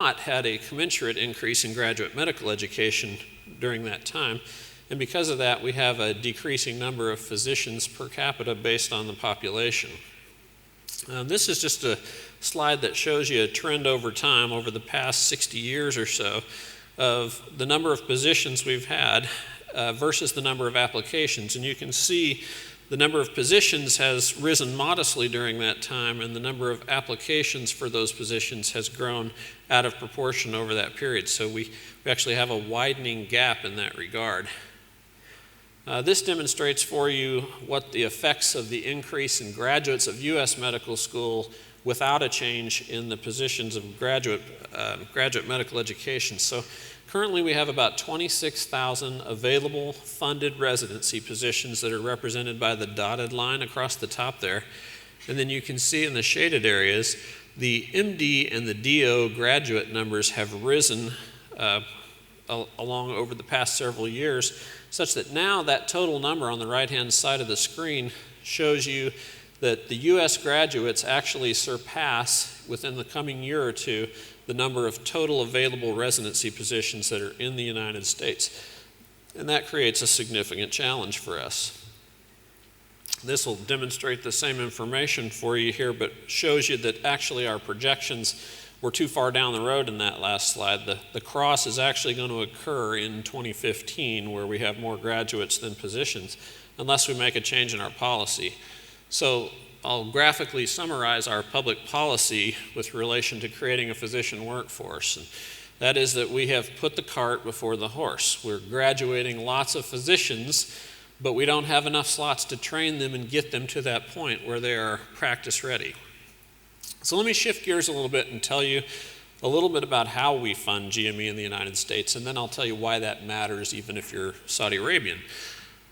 not had a commensurate increase in graduate medical education during that time. And because of that, we have a decreasing number of physicians per capita based on the population. This is just a slide that shows you a trend over time, over the past 60 years or so, of the number of positions we've had versus the number of applications. And you can see the number of positions has risen modestly during that time, and the number of applications for those positions has grown out of proportion over that period. So we actually have a widening gap in that regard. This demonstrates for you what the effects of the increase in graduates of U.S. medical school without a change in the positions of graduate medical education. So currently we have about 26,000 available funded residency positions that are represented by the dotted line across the top there. And then you can see in the shaded areas, the MD and the DO graduate numbers have risen along over the past several years, such that now that total number on the right-hand side of the screen shows you that the U.S. graduates actually surpass, within the coming year or two, the number of total available residency positions that are in the United States. And that creates a significant challenge for us. This will demonstrate the same information for you here, but shows you that actually our projections were too far down the road in that last slide. The cross is actually going to occur in 2015, where we have more graduates than positions, unless we make a change in our policy. So I'll graphically summarize our public policy with relation to creating a physician workforce. And that is that we have put the cart before the horse. We're graduating lots of physicians, but we don't have enough slots to train them and get them to that point where they are practice ready. So let me shift gears a little bit and tell you a little bit about how we fund GME in the United States, and then I'll tell you why that matters even if you're Saudi Arabian.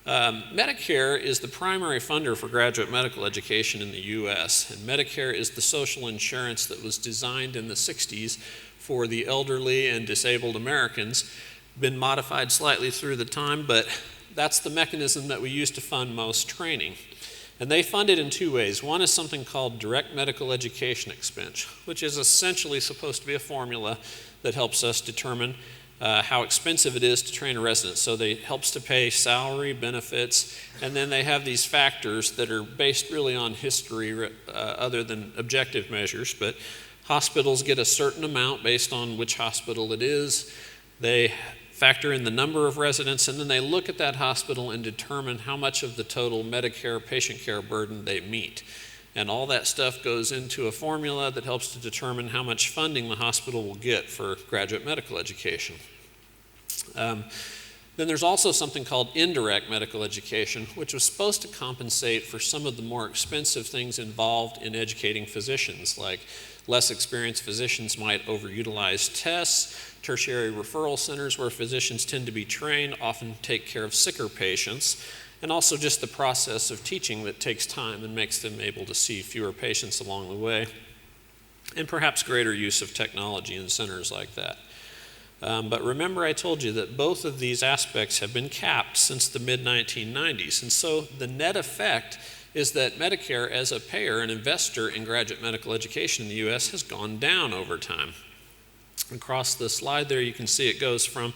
Medicare is the primary funder for graduate medical education in the U.S., and Medicare is the social insurance that was designed in the 60s for the elderly and disabled Americans. Been modified slightly through the time, but that's the mechanism that we use to fund most training. And they fund it in two ways. One is something called direct medical education expense, which is essentially supposed to be a formula that helps us determine how expensive it is to train a resident. So it helps to pay salary, benefits, and then they have these factors that are based really on history other than objective measures. But hospitals get a certain amount based on which hospital it is. They factor in the number of residents, and then they look at that hospital and determine how much of the total Medicare patient care burden they meet. And all that stuff goes into a formula that helps to determine how much funding the hospital will get for graduate medical education. Then there's also something called indirect medical education, which was supposed to compensate for some of the more expensive things involved in educating physicians, like less experienced physicians might overutilize tests. Tertiary referral centers where physicians tend to be trained often take care of sicker patients, and also just the process of teaching that takes time and makes them able to see fewer patients along the way, and perhaps greater use of technology in centers like that. But remember I told you that both of these aspects have been capped since the mid-1990s, and so the net effect is that Medicare as a payer and investor in graduate medical education in the U.S. has gone down over time. Across the slide there you can see it goes from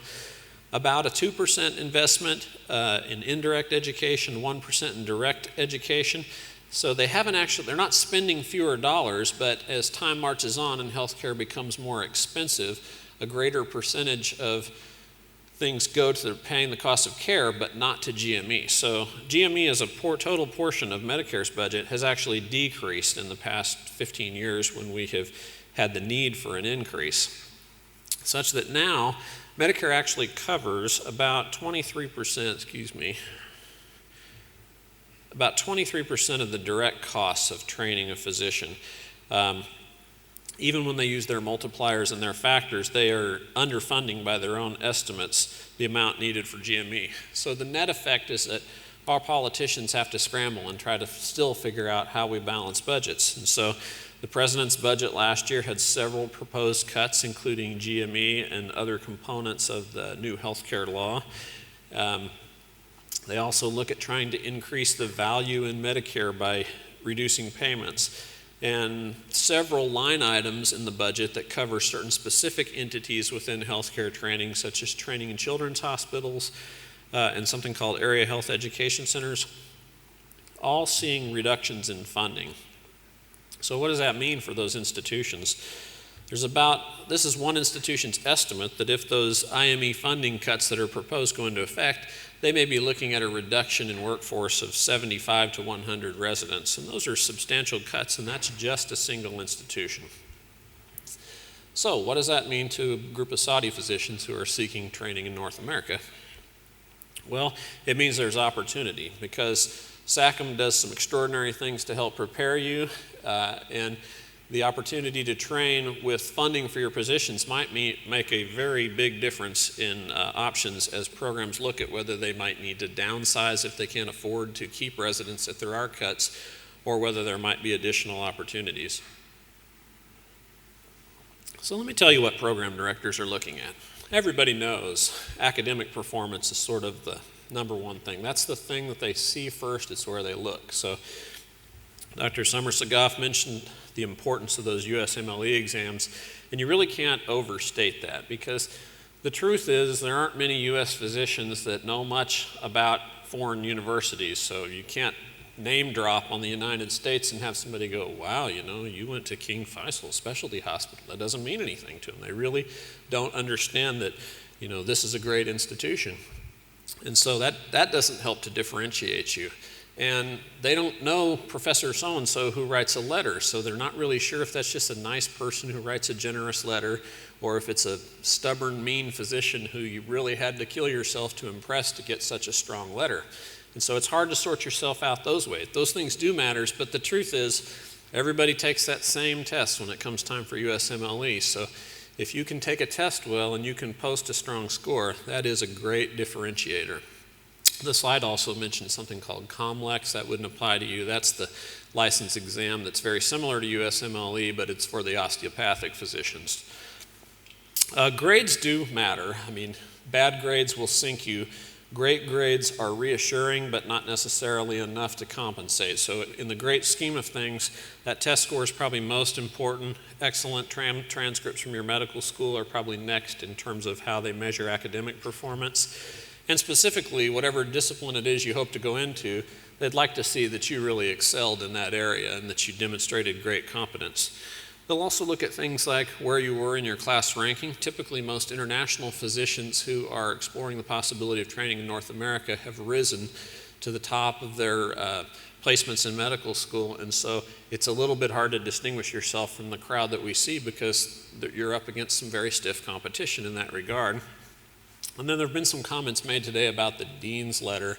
about a 2% investment in indirect education, 1% in direct education. So they're not spending fewer dollars, but as time marches on and healthcare becomes more expensive, a greater percentage of things go to paying the cost of care, but not to GME. So GME as a total portion of Medicare's budget has actually decreased in the past 15 years when we have had the need for an increase, such that now Medicare actually covers about 23%, about 23% of the direct costs of training a physician. Even when they use their multipliers and their factors, they are underfunding by their own estimates the amount needed for GME. So the net effect is that our politicians have to scramble and try to still figure out how we balance budgets. And so the president's budget last year had several proposed cuts, including GME and other components of the new healthcare law. They also look at trying to increase the value in Medicare by reducing payments. and several line items in the budget that cover certain specific entities within healthcare training, such as training in children's hospitals and something called area health education centers, all seeing reductions in funding. So what does that mean for those institutions? This is one institution's estimate that if those IME funding cuts that are proposed go into effect, they may be looking at a reduction in workforce of 75 to 100 residents. And those are substantial cuts, and that's just a single institution. So what does that mean to a group of Saudi physicians who are seeking training in North America? Well, it means there's opportunity, because SACM does some extraordinary things to help prepare you, and the opportunity to train with funding for your positions might make a very big difference in options as programs look at whether they might need to downsize if they can't afford to keep residents if there are cuts, or whether there might be additional opportunities. So let me tell you what program directors are looking at. Everybody knows academic performance is sort of the number one thing. That's the thing that they see first, it's where they look. So Dr. Summer-Sagoff mentioned the importance of those USMLE exams, and you really can't overstate that, because the truth is there aren't many US physicians that know much about foreign universities, so you can't name drop on the United States and have somebody go, wow, you went to King Faisal Specialty Hospital. That doesn't mean anything to them. They really don't understand that, this is a great institution. And so that doesn't help to differentiate you. And they don't know Professor so-and-so who writes a letter, so they're not really sure if that's just a nice person who writes a generous letter, or if it's a stubborn, mean physician who you really had to kill yourself to impress to get such a strong letter. And so it's hard to sort yourself out those ways. Those things do matter, but the truth is everybody takes that same test when it comes time for USMLE. So if you can take a test well and you can post a strong score, that is a great differentiator. The slide also mentioned something called COMLEX. That wouldn't apply to you. That's the license exam that's very similar to USMLE, but it's for the osteopathic physicians. Grades do matter. Bad grades will sink you. Great grades are reassuring, but not necessarily enough to compensate. So in the great scheme of things, that test score is probably most important. Excellent transcripts from your medical school are probably next in terms of how they measure academic performance. And specifically, whatever discipline it is you hope to go into, they'd like to see that you really excelled in that area and that you demonstrated great competence. They'll also look at things like where you were in your class ranking. Typically, most international physicians who are exploring the possibility of training in North America have risen to the top of their placements in medical school, and so it's a little bit hard to distinguish yourself from the crowd that we see, because you're up against some very stiff competition in that regard. And then there have been some comments made today about the dean's letter,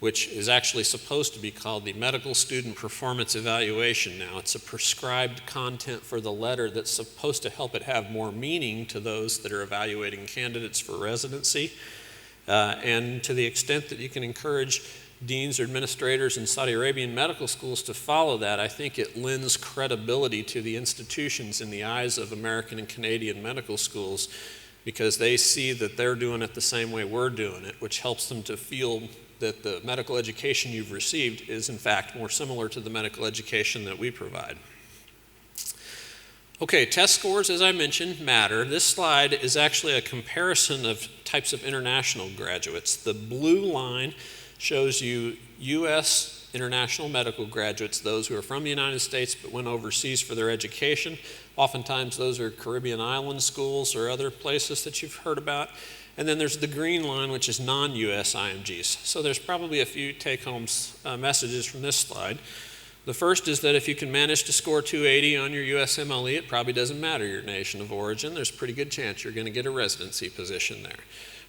which is actually supposed to be called the Medical Student Performance Evaluation now. It's a prescribed content for the letter that's supposed to help it have more meaning to those that are evaluating candidates for residency. And to the extent that you can encourage deans or administrators in Saudi Arabian medical schools to follow that, I think it lends credibility to the institutions in the eyes of American and Canadian medical schools, because they see that they're doing it the same way we're doing it, which helps them to feel that the medical education you've received is in fact more similar to the medical education that we provide. Okay, test scores, as I mentioned, matter. This slide is actually a comparison of types of international graduates. The blue line shows you U.S. international medical graduates, those who are from the United States but went overseas for their education. Oftentimes those are Caribbean island schools or other places that you've heard about. And then there's the green line, which is non-US IMGs. So there's probably a few take-home messages from this slide. The first is that if you can manage to score 280 on your USMLE, it probably doesn't matter your nation of origin. There's a pretty good chance you're going to get a residency position there.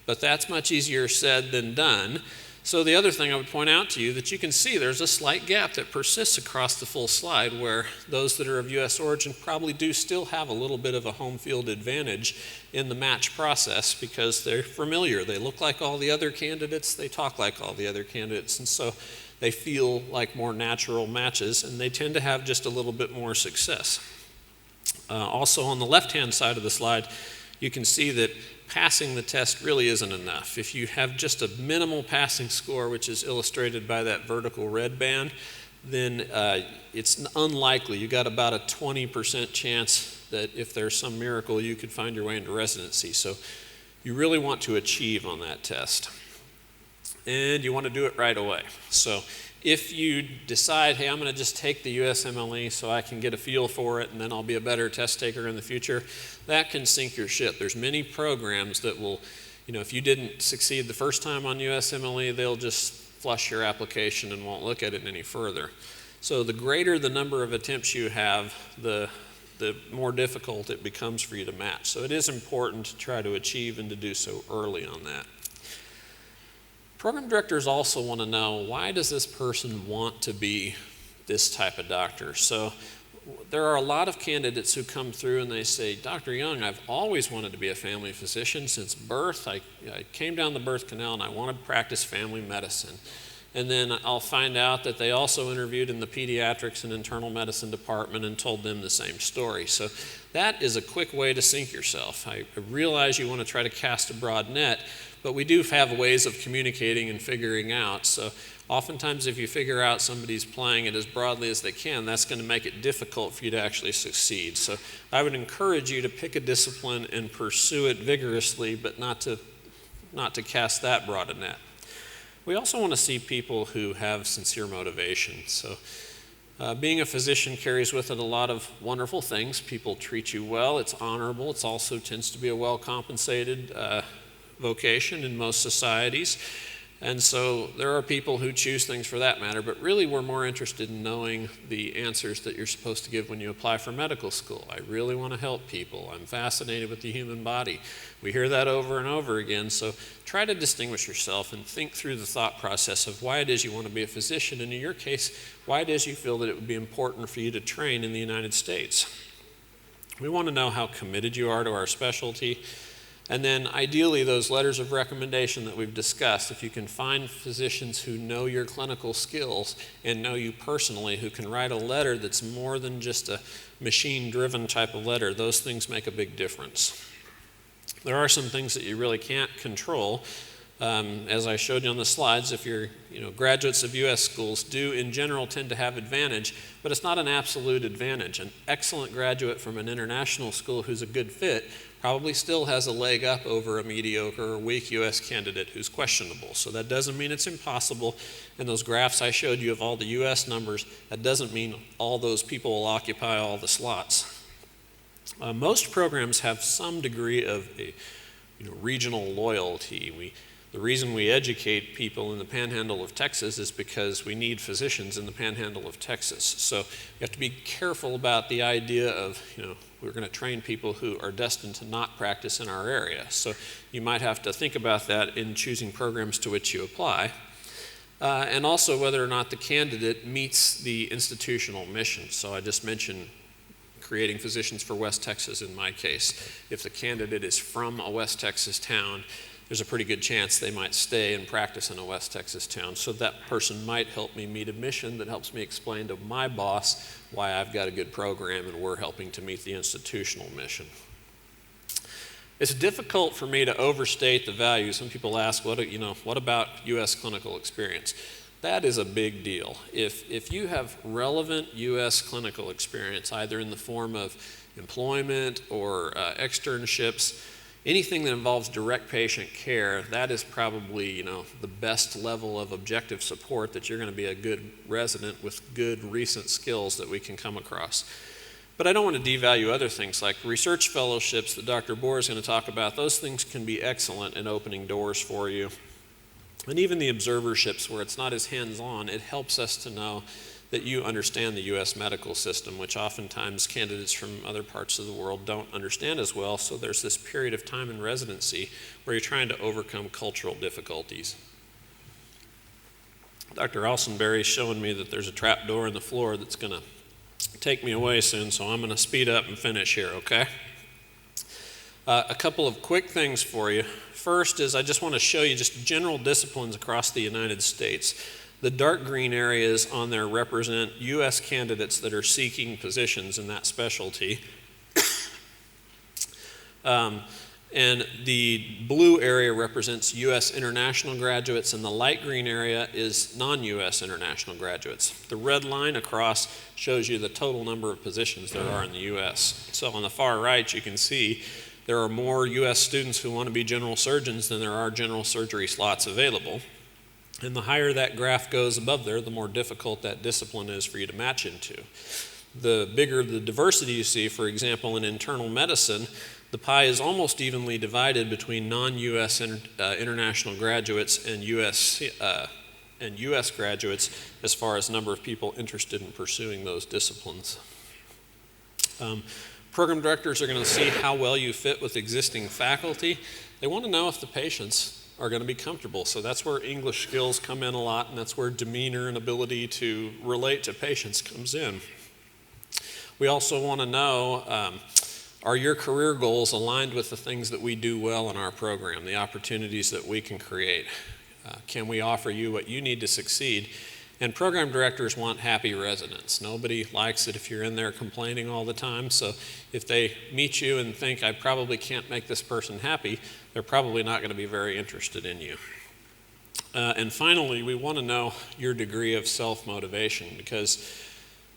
But that's much easier said than done. So the other thing I would point out to you that you can see there's a slight gap that persists across the full slide, where those that are of U.S. origin probably do still have a little bit of a home field advantage in the match process, because they're familiar. They look like all the other candidates. They talk like all the other candidates. And so they feel like more natural matches, and they tend to have just a little bit more success. Also on the left-hand side of the slide, you can see that passing the test really isn't enough. If you have just a minimal passing score, which is illustrated by that vertical red band, then it's unlikely. You got about a 20% chance that if there's some miracle, you could find your way into residency. So you really want to achieve on that test. And you want to do it right away. So if you decide, hey, I'm going to just take the USMLE so I can get a feel for it and then I'll be a better test taker in the future, that can sink your ship. There's many programs that will, if you didn't succeed the first time on USMLE, they'll just flush your application and won't look at it any further. So the greater the number of attempts you have, the more difficult it becomes for you to match. So it is important to try to achieve and to do so early on that. Program directors also want to know, why does this person want to be this type of doctor? So there are a lot of candidates who come through and they say, Dr. Young, I've always wanted to be a family physician since birth. I came down the birth canal and I wanted to practice family medicine. And then I'll find out that they also interviewed in the pediatrics and internal medicine department and told them the same story. So that is a quick way to sink yourself. I realize you want to try to cast a broad net, but we do have ways of communicating and figuring out. So oftentimes if you figure out somebody's playing it as broadly as they can, that's going to make it difficult for you to actually succeed. So I would encourage you to pick a discipline and pursue it vigorously, but not to cast that broad a net. We also want to see people who have sincere motivation. So being a physician carries with it a lot of wonderful things. People treat you well, it's honorable, it also tends to be a well-compensated vocation in most societies. And so there are people who choose things for that matter, but really we're more interested in knowing the answers that you're supposed to give when you apply for medical school. I really want to help people. I'm fascinated with the human body. We hear that over and over again, so try to distinguish yourself and think through the thought process of why it is you want to be a physician, and in your case, why it is you feel that it would be important for you to train in the United States. We want to know how committed you are to our specialty. And then ideally those letters of recommendation that we've discussed, if you can find physicians who know your clinical skills and know you personally, who can write a letter that's more than just a machine-driven type of letter, those things make a big difference. There are some things that you really can't control. As I showed you on the slides, if you're graduates of U.S. schools do in general tend to have advantage, but it's not an absolute advantage. An excellent graduate from an international school who's a good fit probably still has a leg up over a mediocre or weak U.S. candidate who's questionable. So that doesn't mean it's impossible. And those graphs I showed you of all the U.S. numbers, that doesn't mean all those people will occupy all the slots. Most programs have some degree of regional loyalty. The reason we educate people in the panhandle of Texas is because we need physicians in the panhandle of Texas. So you have to be careful about the idea of, we're going to train people who are destined to not practice in our area. So you might have to think about that in choosing programs to which you apply. And also whether or not the candidate meets the institutional mission. So I just mentioned creating physicians for West Texas in my case. If the candidate is from a West Texas town, there's a pretty good chance they might stay and practice in a West Texas town. So that person might help me meet a mission that helps me explain to my boss why I've got a good program and we're helping to meet the institutional mission. It's difficult for me to overstate the value. Some people ask, what about U.S. clinical experience? That is a big deal. If you have relevant U.S. clinical experience, either in the form of employment or externships, anything that involves direct patient care, that is probably, the best level of objective support that you're going to be a good resident with good recent skills that we can come across. But I don't want to devalue other things like research fellowships that Dr. Bohr is going to talk about. Those things can be excellent in opening doors for you. And even the observerships where it's not as hands-on, it helps us to know that you understand the U.S. medical system, which oftentimes candidates from other parts of the world don't understand as well. So there's this period of time in residency where you're trying to overcome cultural difficulties. Dr. Alsenberry is showing me that there's a trap door in the floor that's going to take me away soon, so I'm going to speed up and finish here, okay? A couple of quick things for you. First is I just want to show you just general disciplines across the United States. The dark green areas on there represent U.S. candidates that are seeking positions in that specialty. And the blue area represents U.S. international graduates, and the light green area is non-U.S. international graduates. The red line across shows you the total number of positions there are in the U.S. So on the far right, you can see there are more U.S. students who want to be general surgeons than there are general surgery slots available. And the higher that graph goes above there, the more difficult that discipline is for you to match into. The bigger the diversity you see, for example, in internal medicine, the pie is almost evenly divided between non-U.S. international graduates and U.S. graduates as far as number of people interested in pursuing those disciplines. Program directors are going to see how well you fit with existing faculty. They want to know if the patients are going to be comfortable. So that's where English skills come in a lot, and that's where demeanor and ability to relate to patients comes in. We also want to know, are your career goals aligned with the things that we do well in our program, the opportunities that we can create? Can we offer you what you need to succeed? And program directors want happy residents. Nobody likes it if you're in there complaining all the time. So if they meet you and think, I probably can't make this person happy, they're probably not going to be very interested in you. And finally, we want to know your degree of self-motivation, because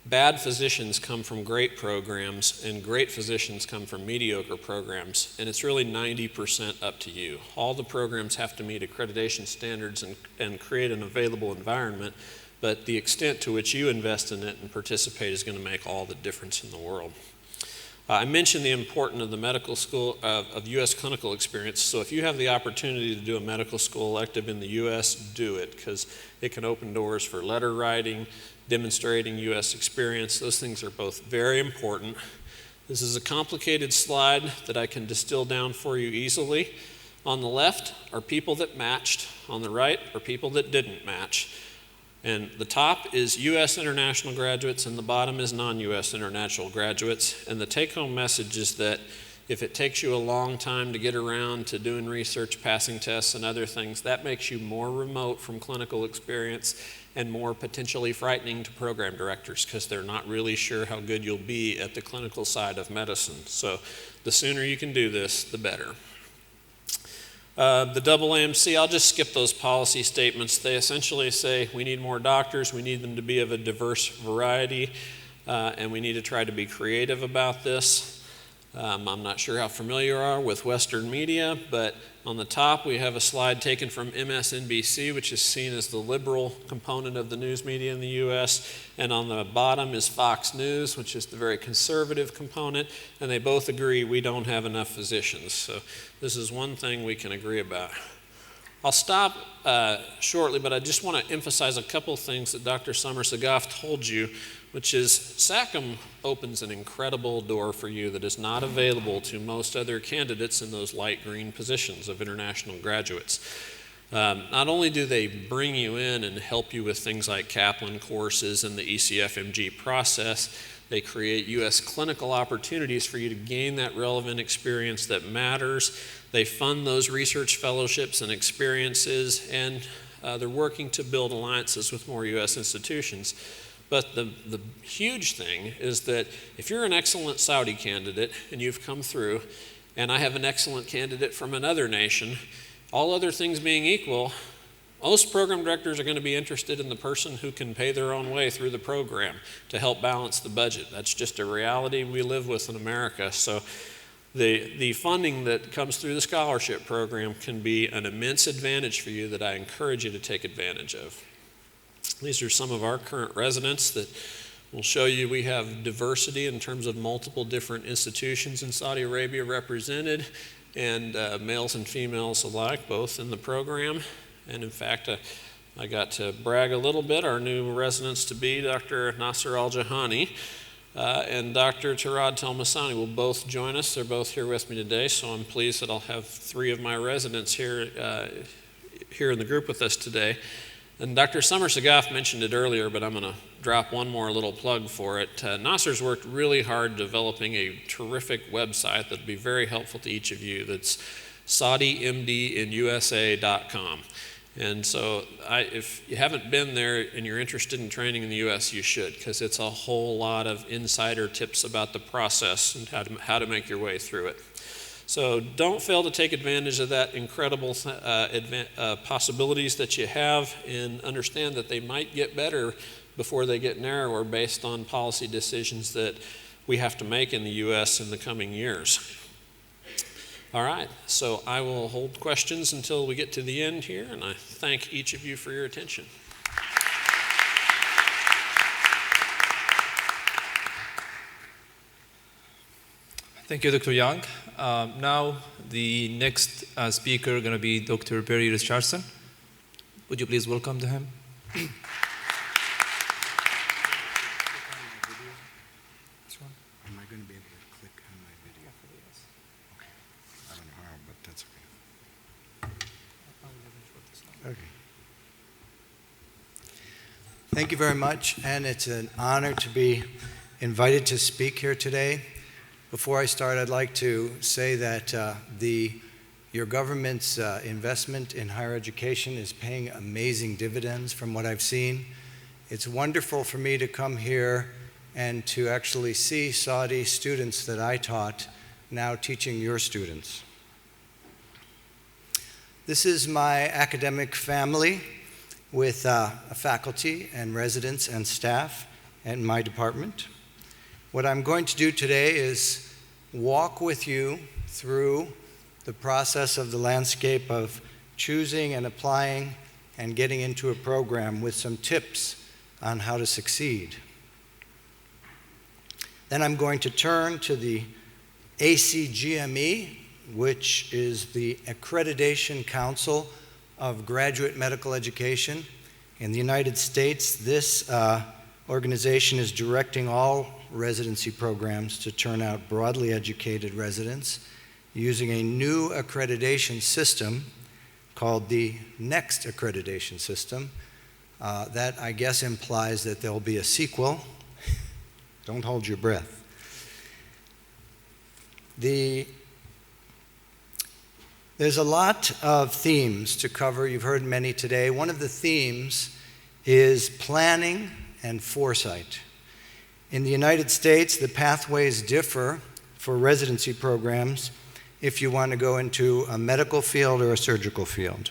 bad physicians come from great programs, and great physicians come from mediocre programs, and it's really 90% up to you. All the programs have to meet accreditation standards and create an available environment, but the extent to which you invest in it and participate is going to make all the difference in the world. I mentioned the importance of the medical school, of U.S. clinical experience, so if you have the opportunity to do a medical school elective in the U.S., do it, because it can open doors for letter writing, demonstrating U.S. experience. Those things are both very important. This is a complicated slide that I can distill down for you easily. On the left are people that matched. On the right are people that didn't match. And the top is U.S. international graduates, and the bottom is non-U.S. international graduates. And the take-home message is that if it takes you a long time to get around to doing research, passing tests, and other things, that makes you more remote from clinical experience and more potentially frightening to program directors, because they're not really sure how good you'll be at the clinical side of medicine. So the sooner you can do this, the better. The AAMC, I'll just skip those policy statements. They essentially say we need more doctors, we need them to be of a diverse variety, and we need to try to be creative about this. I'm not sure how familiar you are with Western media, but on the top we have a slide taken from MSNBC, which is seen as the liberal component of the news media in the U.S., and on the bottom is Fox News, which is the very conservative component, and they both agree we don't have enough physicians. So this is one thing we can agree about. I'll stop shortly, but I just want to emphasize a couple things that Dr. Summer-Sagaf told you, which is SACM opens an incredible door for you that is not available to most other candidates in those light green positions of international graduates. Not only do they bring you in and help you with things like Kaplan courses and the ECFMG process, they create U.S. clinical opportunities for you to gain that relevant experience that matters. They fund those research fellowships and experiences, and they're working to build alliances with more U.S. institutions. But the huge thing is that if you're an excellent Saudi candidate and you've come through, and I have an excellent candidate from another nation, all other things being equal, most program directors are going to be interested in the person who can pay their own way through the program to help balance the budget. That's just a reality we live with in America. So the funding that comes through the scholarship program can be an immense advantage for you that I encourage you to take advantage of. These are some of our current residents that will show you we have diversity in terms of multiple different institutions in Saudi Arabia represented, and males and females alike, both in the program. And in fact, I got to brag a little bit. Our new residents-to-be, Dr. Nasser Al-Jahani and Dr. Tarad Telmasani will both join us. They're both here with me today, so I'm pleased that I'll have three of my residents here in the group with us today. And Dr. Summer-Sagaf mentioned it earlier, but I'm going to drop one more little plug for it. Nasser's worked really hard developing a terrific website that'll be very helpful to each of you. That's SaudiMDinusa.com. And so if you haven't been there and you're interested in training in the U.S., you should, because it's a whole lot of insider tips about the process and how to make your way through it. So don't fail to take advantage of that incredible possibilities that you have, and understand that they might get better before they get narrower based on policy decisions that we have to make in the U.S. in the coming years. All right, so I will hold questions until we get to the end here, and I thank each of you for your attention. Thank you, Dr. Young. Now, the next speaker is going to be Dr. Barry Richardson. Would you please welcome to him? Am I going to be able to click on my video? Okay. I don't know how, but that's okay. Okay. Thank you very much, and it's an honor to be invited to speak here today. Before I start, I'd like to say that your government's investment in higher education is paying amazing dividends from what I've seen. It's wonderful for me to come here and to actually see Saudi students that I taught now teaching your students. This is my academic family with faculty and residents and staff in my department. What I'm going to do today is walk with you through the process of the landscape of choosing and applying and getting into a program with some tips on how to succeed. Then I'm going to turn to the ACGME, which is the Accreditation Council of Graduate Medical Education. In the United States, this organization is directing all residency programs to turn out broadly educated residents using a new accreditation system called the Next Accreditation System. That, I guess, implies that there will be a sequel. Don't hold your breath. There's a lot of themes to cover. You've heard many today. One of the themes is planning and foresight. In the United States, the pathways differ for residency programs if you want to go into a medical field or a surgical field.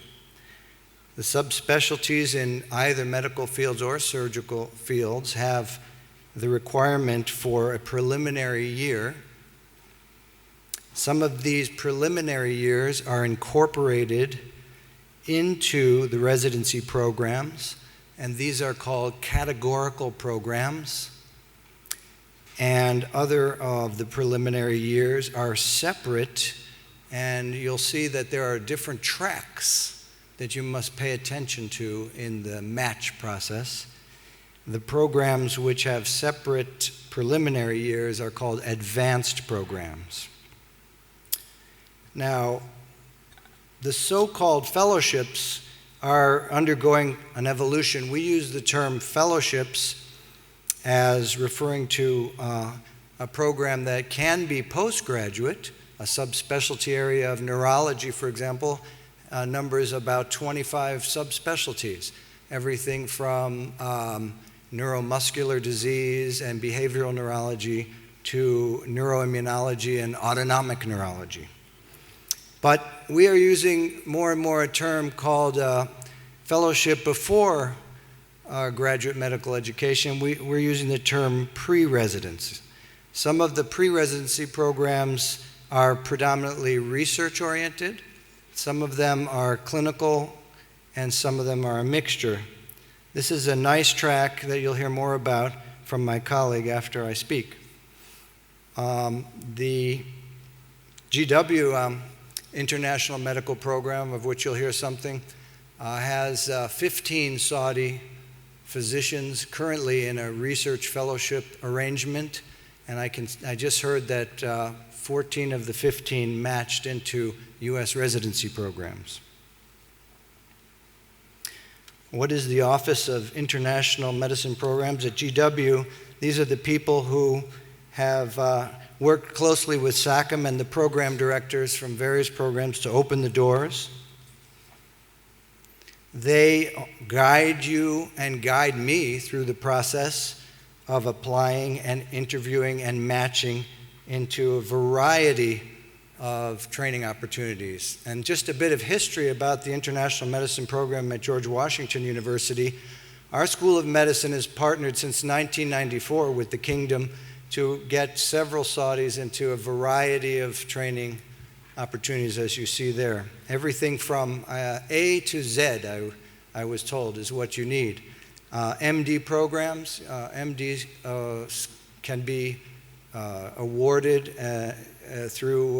The subspecialties in either medical fields or surgical fields have the requirement for a preliminary year. Some of these preliminary years are incorporated into the residency programs, and these are called categorical programs. And other of the preliminary years are separate, and you'll see that there are different tracks that you must pay attention to in the match process. The programs which have separate preliminary years are called advanced programs. Now, the so-called fellowships are undergoing an evolution. We use the term fellowships as referring to a program that can be postgraduate. A subspecialty area of neurology, for example, numbers about 25 subspecialties, everything from neuromuscular disease and behavioral neurology to neuroimmunology and autonomic neurology. But we are using more and more a term called fellowship before graduate medical education. We're using the term pre-residence. Some of the pre-residency programs are predominantly research-oriented. Some of them are clinical, and some of them are a mixture. This is a nice track that you'll hear more about from my colleague after I speak. The GW International Medical Program, of which you'll hear something, has 15 Saudi physicians currently in a research fellowship arrangement, and I just heard that 14 of the 15 matched into U.S. residency programs. What is the Office of International Medicine Programs at GW? These are the people who have worked closely with SACM and the program directors from various programs to open the doors. They guide you and guide me through the process of applying and interviewing and matching into a variety of training opportunities. And just a bit of history about the International Medicine Program at George Washington University. Our School of Medicine has partnered since 1994 with the Kingdom to get several Saudis into a variety of training opportunities, as you see there. Everything from A to Z, I was told, is what you need. MD programs, MDs can be awarded through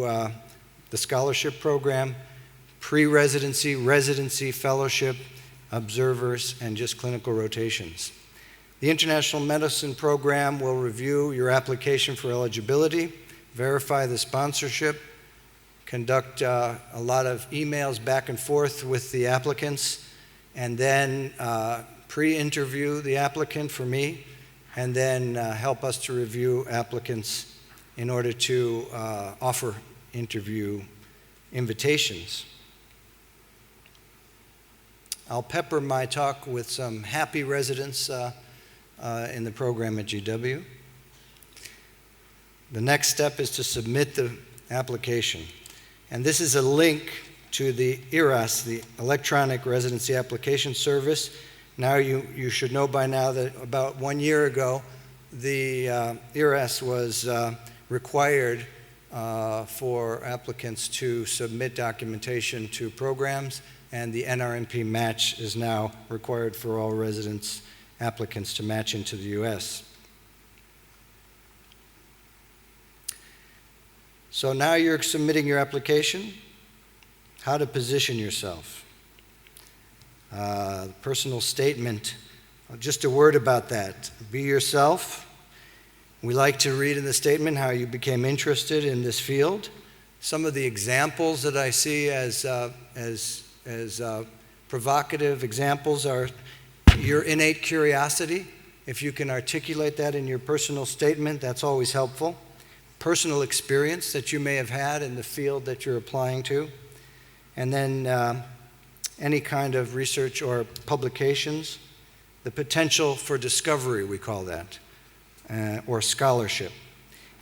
the scholarship program, pre-residency, residency, fellowship, observers, and just clinical rotations. The International Medicine Program will review your application for eligibility, verify the sponsorship, conduct a lot of emails back and forth with the applicants, and then pre-interview the applicant for me, and then help us to review applicants in order to offer interview invitations. I'll pepper my talk with some happy residents in the program at GW. The next step is to submit the application. And this is a link to the IRAS, the Electronic Residency Application Service. Now you should know by now that about 1 year ago, the IRAS was required for applicants to submit documentation to programs, and the NRMP match is now required for all residents applicants to match into the U.S. So now you're submitting your application. How to position yourself. Personal statement, just a word about that. Be yourself. We like to read in the statement how you became interested in this field. Some of the examples that I see as provocative examples are your innate curiosity. If you can articulate that in your personal statement, that's always helpful. Personal experience that you may have had in the field that you're applying to. And then any kind of research or publications. The potential for discovery, we call that, or scholarship.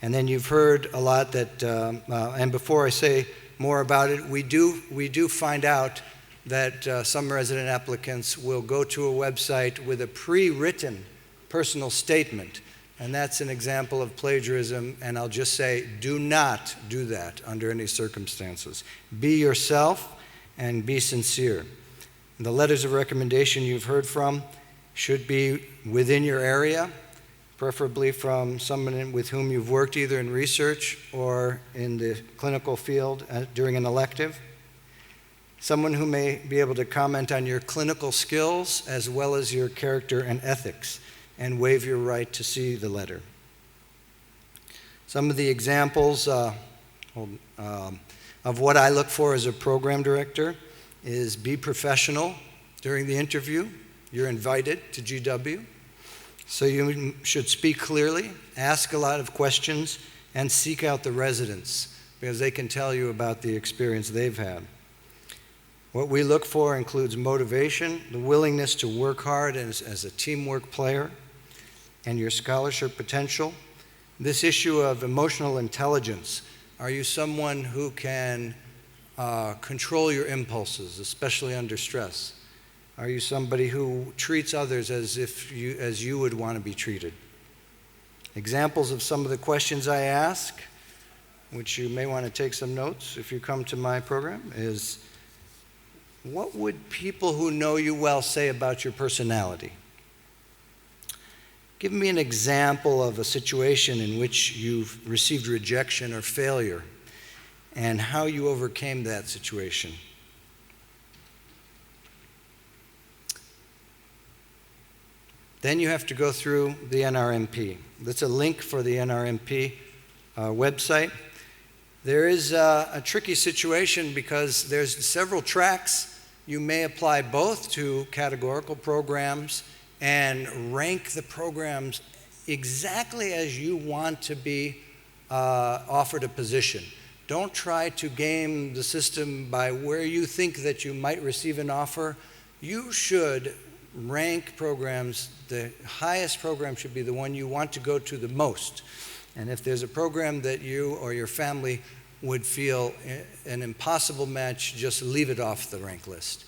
And then you've heard a lot that, and before I say more about it, we do find out that some resident applicants will go to a website with a pre-written personal statement, and that's an example of plagiarism, and I'll just say, do not do that under any circumstances. Be yourself and be sincere. The letters of recommendation you've heard from should be within your area, preferably from someone with whom you've worked either in research or in the clinical field during an elective. Someone who may be able to comment on your clinical skills as well as your character and ethics and waive your right to see the letter. Some of the examples of what I look for as a program director is be professional during the interview. You're invited to GW. So you should speak clearly, ask a lot of questions, and seek out the residents because they can tell you about the experience they've had. What we look for includes motivation, the willingness to work hard as a teamwork player, and your scholarship potential. This issue of emotional intelligence. Are you someone who can control your impulses, especially under stress? Are you somebody who treats others as you would want to be treated? Examples of some of the questions I ask, which you may want to take some notes if you come to my program, is what would people who know you well say about your personality? Give me an example of a situation in which you've received rejection or failure and how you overcame that situation. Then you have to go through the NRMP. That's a link for the NRMP website. There is a tricky situation because there's several tracks. You may apply both to categorical programs and rank the programs exactly as you want to be offered a position. Don't try to game the system by where you think that you might receive an offer. You should rank programs. The highest program should be the one you want to go to the most. And if there's a program that you or your family would feel an impossible match, just leave it off the rank list.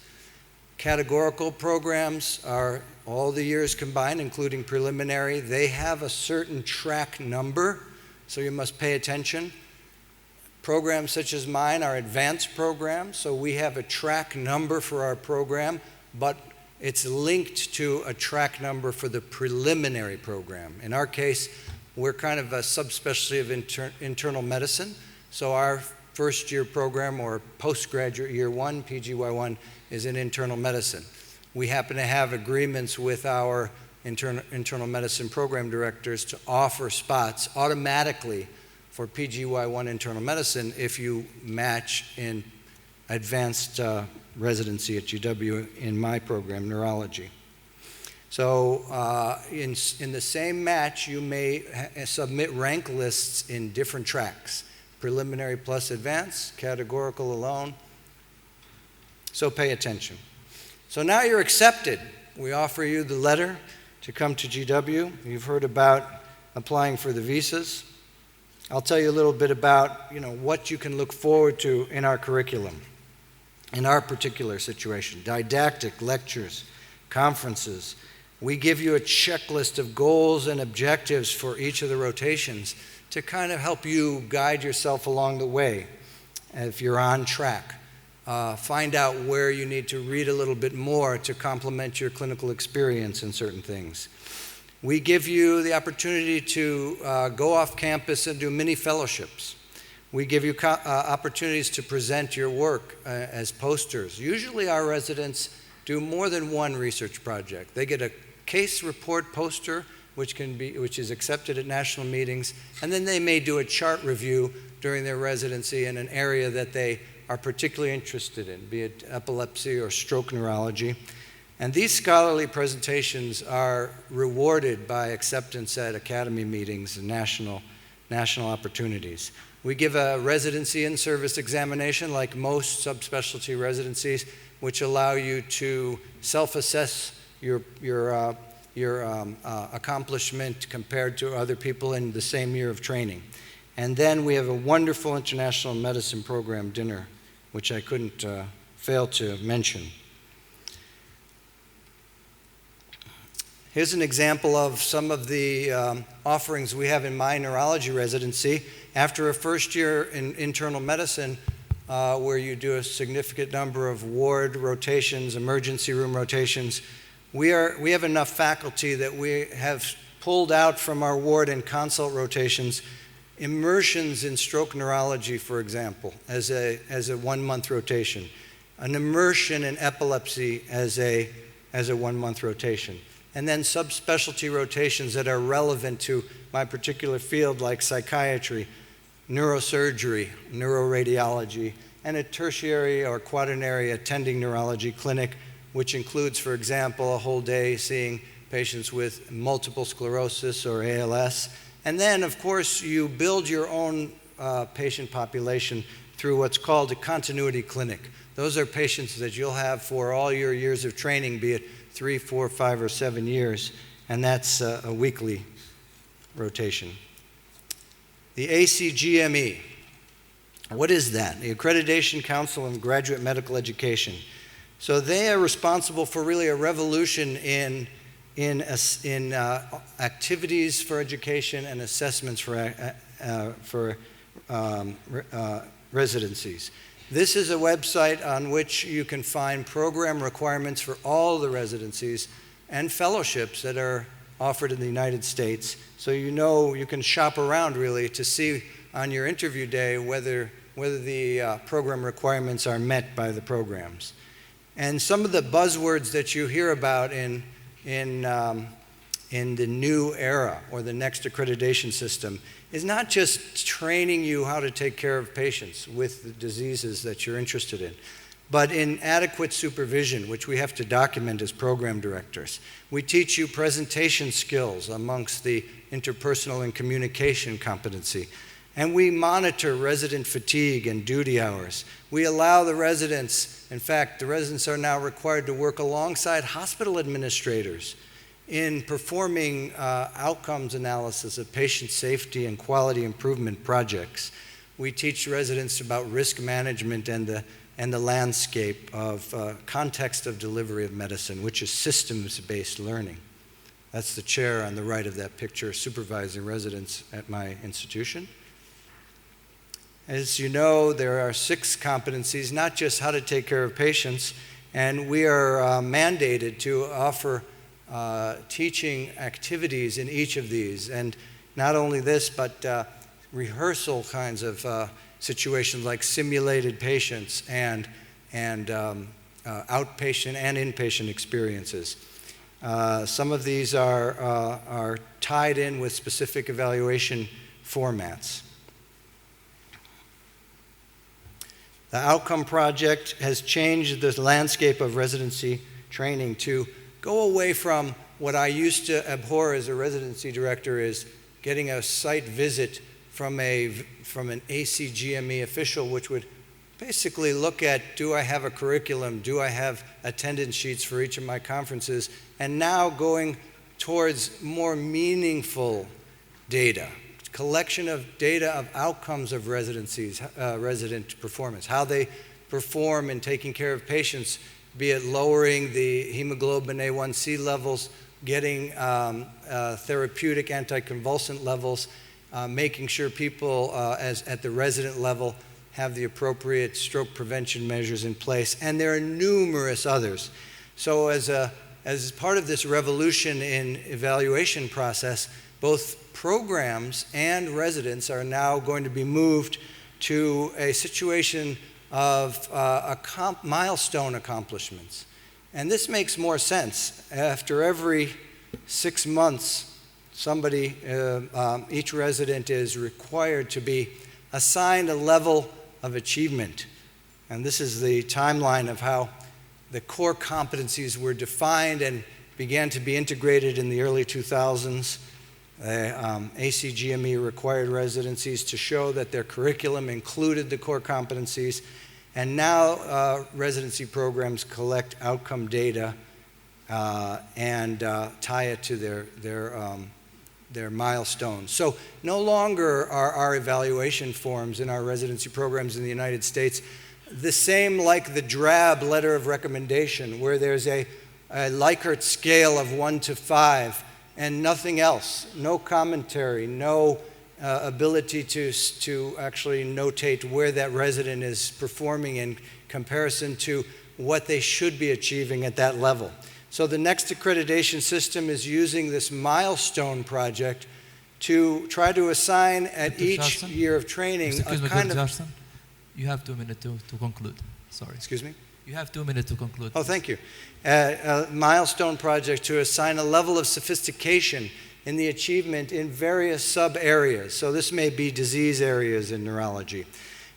Categorical programs are all the years combined, including preliminary. They have a certain track number, so you must pay attention. Programs such as mine are advanced programs, so we have a track number for our program, but it's linked to a track number for the preliminary program. In our case, we're kind of a subspecialty of internal medicine, so our first year program or postgraduate year one, PGY1, is in internal medicine. We happen to have agreements with our internal medicine program directors to offer spots automatically for PGY1 internal medicine if you match in advanced residency at GW in my program, neurology. So in the same match, you may submit rank lists in different tracks, preliminary plus advanced, categorical alone. So pay attention. So now you're accepted. We offer you the letter to come to GW. You've heard about applying for the visas. I'll tell you a little bit about what you can look forward to in our curriculum, in our particular situation. Didactic lectures, conferences. We give you a checklist of goals and objectives for each of the rotations to kind of help you guide yourself along the way if you're on track. Find out where you need to read a little bit more to complement your clinical experience in certain things. We give you the opportunity to go off campus and do mini fellowships. We give you opportunities to present your work as posters. Usually our residents do more than one research project. They get a case report poster, which is accepted at national meetings, and then they may do a chart review during their residency in an area that they are particularly interested in, be it epilepsy or stroke neurology. And these scholarly presentations are rewarded by acceptance at academy meetings and national opportunities. We give a residency in-service examination like most subspecialty residencies, which allow you to self-assess your accomplishment compared to other people in the same year of training. And then we have a wonderful international medicine program dinner, which I couldn't fail to mention. Here's an example of some of the offerings we have in my neurology residency. After a first year in internal medicine, where you do a significant number of ward rotations, emergency room rotations, we have enough faculty that we have pulled out from our ward and consult rotations immersions in stroke neurology, for example, as a 1 month rotation, an immersion in epilepsy as a 1 month rotation, and then subspecialty rotations that are relevant to my particular field, like psychiatry, neurosurgery, neuroradiology, and a tertiary or quaternary attending neurology clinic, which includes, for example, a whole day seeing patients with multiple sclerosis or ALS. And then, of course, you build your own patient population through what's called a continuity clinic. Those are patients that you'll have for all your years of training, be it 3, 4, 5, or 7 years, and that's a weekly rotation. The ACGME, what is that? The Accreditation Council in Graduate Medical Education. So they are responsible for really a revolution in activities for education and assessments for residencies. This is a website on which you can find program requirements for all the residencies and fellowships that are offered in the United States. So you can shop around really to see on your interview day whether the program requirements are met by the programs. And some of the buzzwords that you hear about in the new era or the next accreditation system is not just training you how to take care of patients with the diseases that you're interested in, but in adequate supervision, which we have to document as program directors. We teach you presentation skills amongst the interpersonal and communication competency. And we monitor resident fatigue and duty hours. We allow the residents, in fact, the residents are now required to work alongside hospital administrators in performing outcomes analysis of patient safety and quality improvement projects. we teach residents about risk management and the landscape of context of delivery of medicine, which is systems-based learning. That's the chair on the right of that picture supervising residents at my institution. As you know, there are 6 competencies, not just how to take care of patients, and we are mandated to offer teaching activities in each of these. And not only this, but rehearsal kinds of situations like simulated patients and outpatient and inpatient experiences. Some of these are tied in with specific evaluation formats. The Outcome Project has changed the landscape of residency training to go away from what I used to abhor as a residency director, is getting a site visit from an ACGME official, which would basically look at, do I have a curriculum? Do I have attendance sheets for each of my conferences? And now going towards more meaningful data, collection of data of outcomes of residencies, resident performance, how they perform in taking care of patients, be it lowering the hemoglobin A1C levels, getting therapeutic anticonvulsant levels, making sure people at the resident level have the appropriate stroke prevention measures in place, and there are numerous others. So as part of this revolution in evaluation process, both programs and residents are now going to be moved to a situation of milestone accomplishments. And this makes more sense. After every 6 months, somebody, each resident is required to be assigned a level of achievement. And this is the timeline of how the core competencies were defined and began to be integrated in the early 2000s. ACGME required residencies to show that their curriculum included the core competencies. And now residency programs collect outcome data and tie it to their milestones. So no longer are our evaluation forms in our residency programs in the United States the same like the drab letter of recommendation, where there's a Likert scale of 1 to 5 and nothing else, no commentary, no ability to actually notate where that resident is performing in comparison to what they should be achieving at that level. So the next accreditation system is using this milestone project to try to assign at Dr. each Johnson? year of training Excuse a me, kind Dr. of... Johnson, you have 2 minutes to conclude. Sorry. Excuse me? You have 2 minutes to conclude. Oh, thank you. A milestone project to assign a level of sophistication in the achievement in various sub-areas. So this may be disease areas in neurology.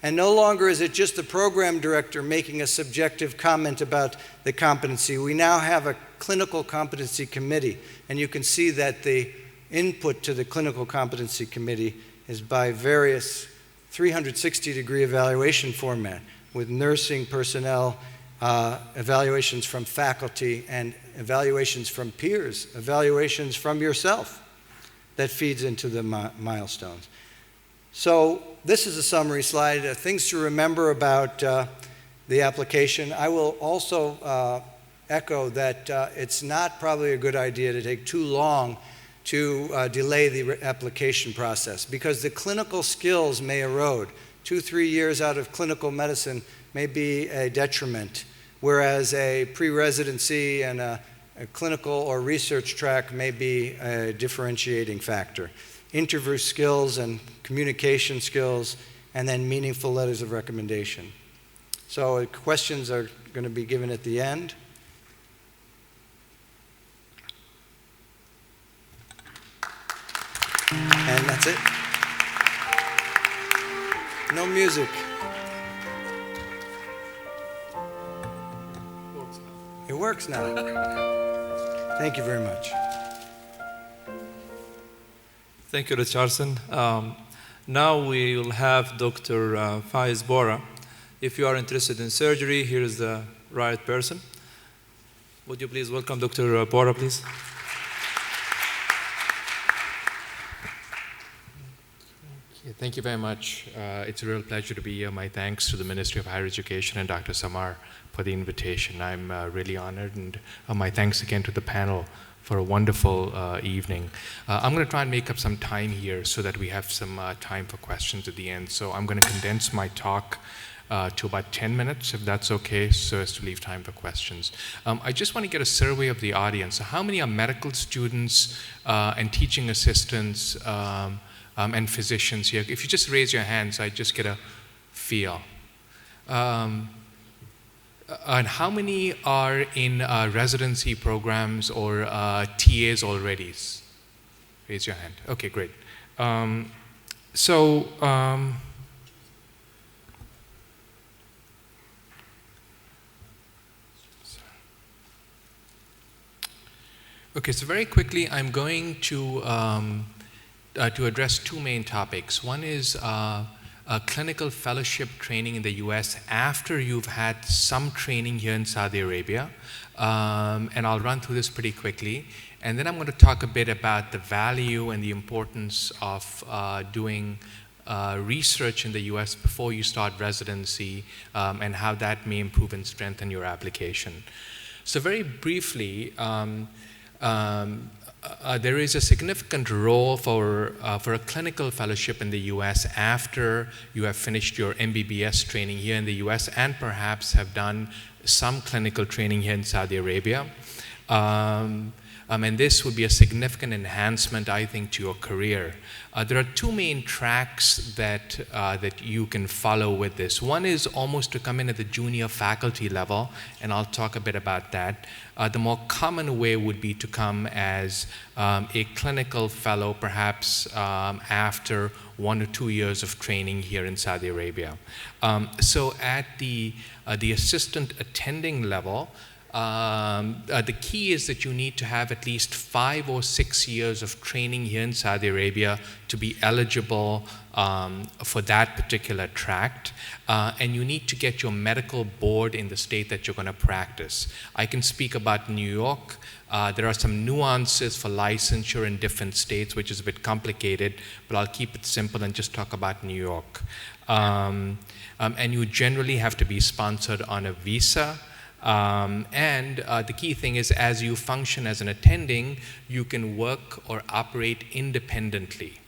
And no longer is it just the program director making a subjective comment about the competency. We now have a clinical competency committee, and you can see that the input to the clinical competency committee is by various 360-degree evaluation format with nursing personnel, evaluations from faculty, and evaluations from peers, evaluations from yourself that feeds into the milestones. So this is a summary slide, things to remember about the application. I will also echo that it's not probably a good idea to take too long to delay the application process, because the clinical skills may erode. 2-3 years out of clinical medicine may be a detriment, whereas a pre-residency and a clinical or research track may be a differentiating factor. Interview skills and communication skills, and then meaningful letters of recommendation. So questions are going to be given at the end. And that's it. No music. It works now. Thank you very much. Thank you, Richardson. Now we will have Dr. Faiz Bora. If you are interested in surgery, here is the right person. Would you please welcome Dr. Bora, please? Thank Okay, thank you very much. It's a real pleasure to be here. My thanks to the Ministry of Higher Education and Dr. Samar for the invitation. I'm really honored, and my thanks again to the panel for a wonderful evening. I'm going to try and make up some time here so that we have some time for questions at the end. So I'm going to condense my talk to about 10 minutes, if that's okay, so as to leave time for questions. I just want to get a survey of the audience. So how many are medical students and teaching assistants and physicians here? If you just raise your hands, I just get a feel. And how many are in residency programs or TAs already? Raise your hand. Okay, great. Okay, so very quickly, I'm going to address two main topics. One is clinical fellowship training in the US after you've had some training here in Saudi Arabia. And I'll run through this pretty quickly. And then I'm going to talk a bit about the value and the importance of doing research in the US before you start residency and how that may improve and strengthen your application. So very briefly, there is a significant role for a clinical fellowship in the US after you have finished your MBBS training here in the US and perhaps have done some clinical training here in Saudi Arabia. And this would be a significant enhancement, I think, to your career. There are two main tracks that you can follow with this. One is almost to come in at the junior faculty level, and I'll talk a bit about that. The more common way would be to come as a clinical fellow, perhaps after 1 or 2 years of training here in Saudi Arabia. So at the assistant attending level, the key is that you need to have at least 5 or 6 years of training here in Saudi Arabia to be eligible for that particular tract. And you need to get your medical board in the state that you're going to practice. I can speak about New York. There are some nuances for licensure in different states, which is a bit complicated, but I'll keep it simple and just talk about New York. And you generally have to be sponsored on a visa. And the key thing is, as you function as an attending, you can work or operate independently.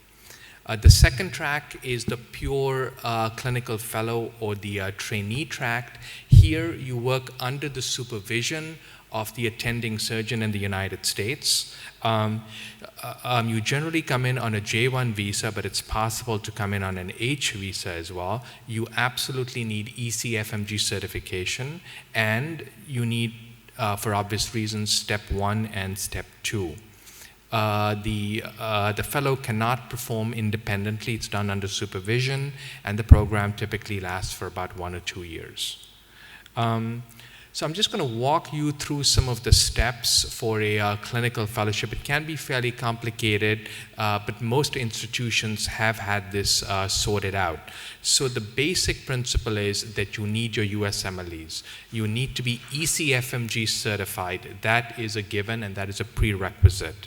The second track is the pure clinical fellow or the trainee track. Here you work under the supervision of the attending surgeon in the United States. You generally come in on a J1 visa, but it's possible to come in on an H visa as well. You absolutely need ECFMG certification, and you need, for obvious reasons, step 1 and step 2. The fellow cannot perform independently. It's done under supervision, and the program typically lasts for about 1 or 2 years. So I'm just going to walk you through some of the steps for a clinical fellowship. It can be fairly complicated, but most institutions have had this sorted out. So the basic principle is that you need your USMLEs. You need to be ECFMG certified. That is a given, and that is a prerequisite.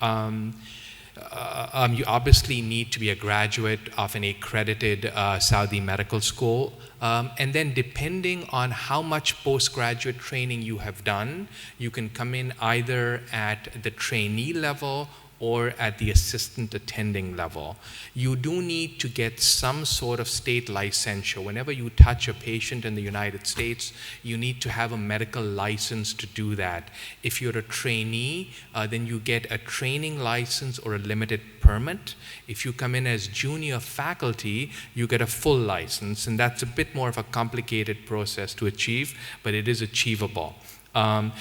You obviously need to be a graduate of an accredited Saudi medical school. And then depending on how much postgraduate training you have done, you can come in either at the trainee level or at the assistant attending level. You do need to get some sort of state licensure. Whenever you touch a patient in the United States, you need to have a medical license to do that. If you're a trainee, then you get a training license or a limited permit. If you come in as junior faculty, you get a full license, and that's a bit more of a complicated process to achieve, but it is achievable. The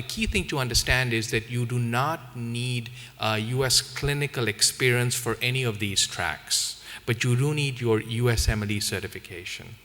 key thing to understand is that you do not need US clinical experience for any of these tracks, but you do need your USMLE certification.